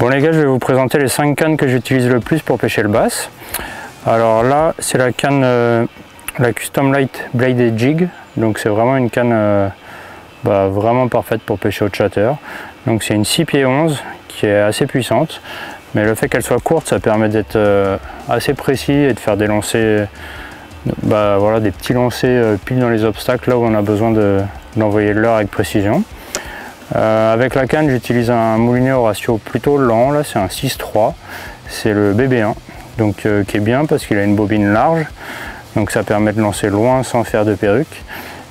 Bon les gars, je vais vous présenter les 5 cannes que j'utilise le plus pour pêcher le bass. Alors là, c'est la canne, la Custom Light Bladed Jig. Donc c'est vraiment une canne vraiment parfaite pour pêcher au chatter. Donc c'est une 6 pieds 11 qui est assez puissante. Mais le fait qu'elle soit courte, ça permet d'être assez précis et de faire des lancers, voilà, des petits lancers pile dans les obstacles, là où on a besoin d'envoyer le leurre avec précision. Avec la canne, j'utilise un moulinet au ratio plutôt lent, là c'est un 6-3, c'est le BB1, donc qui est bien parce qu'il a une bobine large, donc ça permet de lancer loin sans faire de perruque,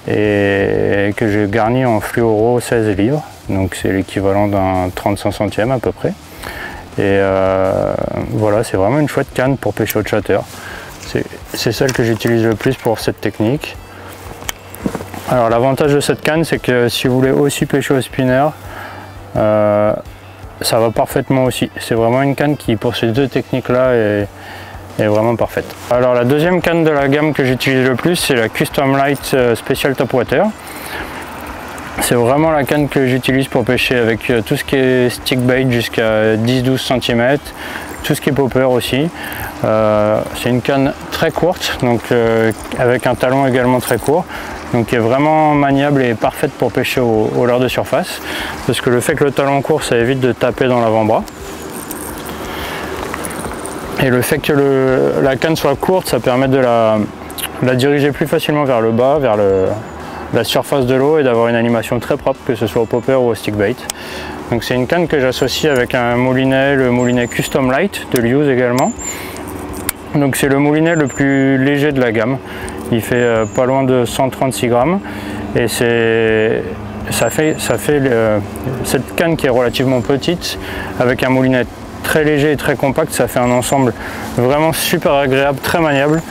et que j'ai garni en fluoro 16 livres, donc c'est l'équivalent d'un 35 centièmes à peu près. Et voilà, c'est vraiment une chouette canne pour pêcher au chatter. C'est celle que j'utilise le plus pour cette technique. Alors l'avantage de cette canne, c'est que si vous voulez aussi pêcher au spinner, ça va parfaitement aussi. C'est vraiment une canne qui, pour ces deux techniques-là, est vraiment parfaite. Alors la deuxième canne de la gamme que j'utilise le plus, c'est la Custom Light Special Topwater. C'est vraiment la canne que j'utilise pour pêcher avec tout ce qui est stick bait jusqu'à 10-12 cm, tout ce qui est popper aussi. C'est une canne très courte, donc avec un talon également très court, donc qui est vraiment maniable et parfaite pour pêcher au leurre de surface, parce que le fait que le talon court, ça évite de taper dans l'avant-bras. Et le fait que la canne soit courte, ça permet de la diriger plus facilement vers le bas, vers la surface de l'eau, et d'avoir une animation très propre, que ce soit au popper ou au stick bait. Donc c'est une canne que j'associe avec un moulinet, le moulinet Custom Light de Lew's également. Donc c'est le moulinet le plus léger de la gamme. Il fait pas loin de 136 grammes, et ça fait cette canne qui est relativement petite avec un moulinet très léger et très compact, ça fait un ensemble vraiment super agréable, très maniable.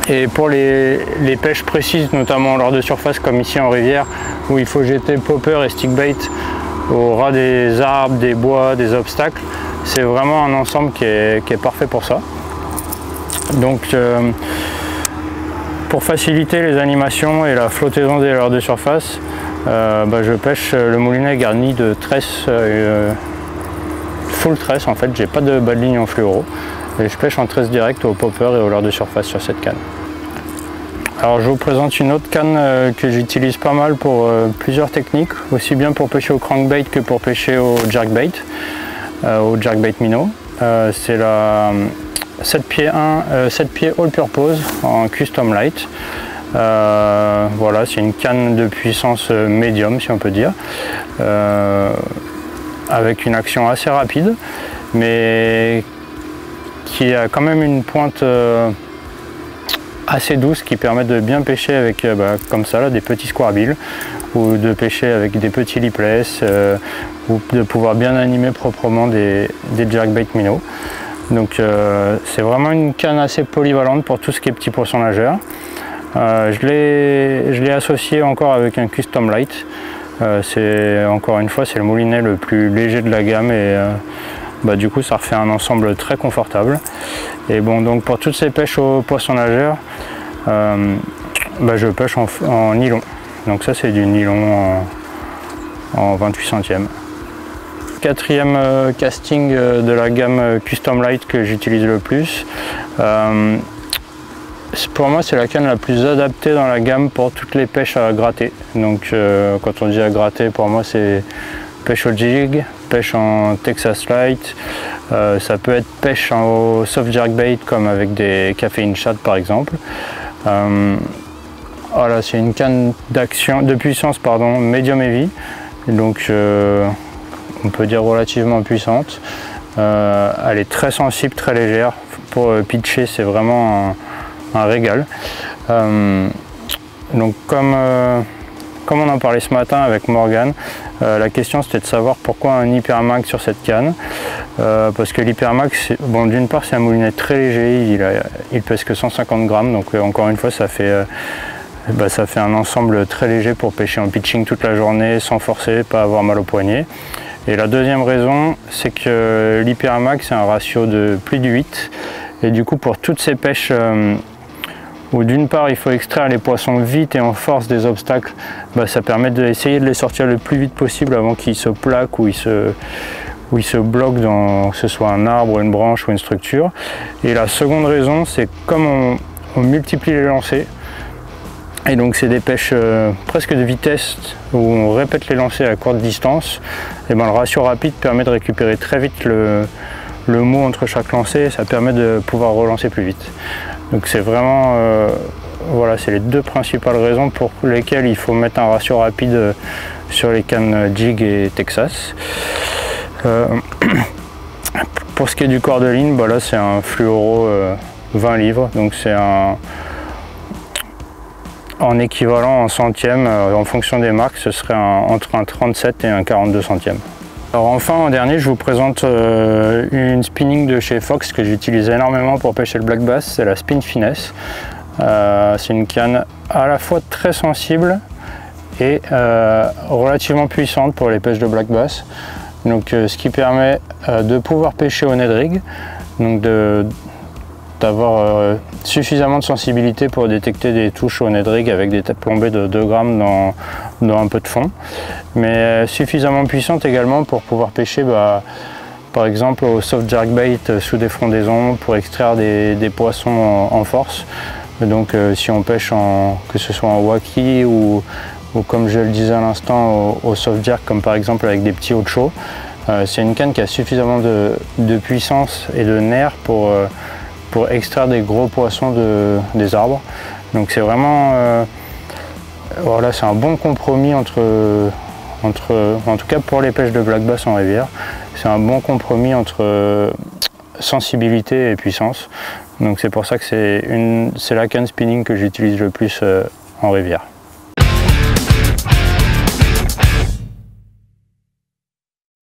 Et pour les pêches précises, notamment lors de surface comme ici en rivière, où il faut jeter popper et stick bait au ras des arbres, des bois, des obstacles, c'est vraiment un ensemble qui est parfait pour ça. Donc pour faciliter les animations et la flottaison des leurres de surface, je pêche le moulinet garni de tresse, full tresse en fait, j'ai pas de bas de ligne en fluoro. Et je pêche en tresse directe au popper et au leurre de surface sur cette canne. Alors je vous présente une autre canne que j'utilise pas mal pour plusieurs techniques, aussi bien pour pêcher au crankbait que pour pêcher au jerkbait, minnow. C'est la 7 pieds all purpose en Custom Light. Voilà, c'est une canne de puissance médium si on peut dire, avec une action assez rapide, mais qui a quand même une pointe assez douce qui permet de bien pêcher avec comme ça là, des petits squarbilles, ou de pêcher avec des petits lipless, ou de pouvoir bien animer proprement des jerkbait minnow. Donc c'est vraiment une canne assez polyvalente pour tout ce qui est petits poissons nageurs. Je l'ai associé encore avec un Custom Light. Encore une fois, c'est le moulinet le plus léger de la gamme, et du coup ça refait un ensemble très confortable. Et bon, donc pour toutes ces pêches aux poissons nageurs, je pêche en nylon. Donc ça c'est du nylon en 28 centièmes. Quatrième casting de la gamme Custom Light que j'utilise le plus. Pour moi, c'est la canne la plus adaptée dans la gamme pour toutes les pêches à gratter. Donc quand on dit à gratter, pour moi c'est pêche au jig, pêche en Texas Light, ça peut être pêche au soft jerkbait comme avec des caféine shad par exemple. Voilà, c'est une canne de puissance medium heavy, donc on peut dire relativement puissante. Elle est très sensible, très légère. Pour pitcher, c'est vraiment un régal. Donc comme on en parlait ce matin avec Morgan, la question c'était de savoir pourquoi un hypermag sur cette canne, parce que l'hypermag, d'une part c'est un moulinet très léger, il pèse que 150 grammes, donc encore une fois ça fait un ensemble très léger pour pêcher en pitching toute la journée sans forcer, pas avoir mal au poignet. Et la deuxième raison, c'est que l'hypermag c'est un ratio de plus de 8, et du coup pour toutes ces pêches où d'une part il faut extraire les poissons vite et en force des obstacles, ça permet d'essayer de les sortir le plus vite possible avant qu'ils se plaquent ou où il se bloque dans que ce soit un arbre, une branche ou une structure. Et la seconde raison, c'est comme on multiplie les lancers, et donc c'est des pêches presque de vitesse où on répète les lancers à courte distance, et ben le ratio rapide permet de récupérer très vite le mot entre chaque lancer, et ça permet de pouvoir relancer plus vite. Donc c'est vraiment, voilà, c'est les deux principales raisons pour lesquelles il faut mettre un ratio rapide sur les cannes Jig et Texas. Pour ce qui est du corps de ligne, bah là c'est un fluoro 20 livres, donc c'est en équivalent en centièmes, en fonction des marques, ce serait entre un 37 et un 42 centièmes. Alors enfin, en dernier, je vous présente une spinning de chez Fox que j'utilise énormément pour pêcher le black bass, c'est la Spin Finesse. C'est une canne à la fois très sensible et relativement puissante pour les pêches de black bass. Donc, ce qui permet de pouvoir pêcher au Ned Rig, donc d'avoir suffisamment de sensibilité pour détecter des touches au Ned Rig avec des plombées de 2 grammes dans un peu de fond, mais suffisamment puissante également pour pouvoir pêcher par exemple au soft jerkbait sous des frondaisons pour extraire des poissons en force. Donc si on pêche que ce soit en waki ou comme je le disais à l'instant au soft jerk, comme par exemple avec des petits hauts-chauds, c'est une canne qui a suffisamment de puissance et de nerfs pour extraire des gros poissons des arbres. Donc c'est vraiment, voilà, c'est un bon compromis en tout cas pour les pêches de black bass en rivière, c'est un bon compromis entre sensibilité et puissance. Donc c'est pour ça que c'est la canne spinning que j'utilise le plus en rivière.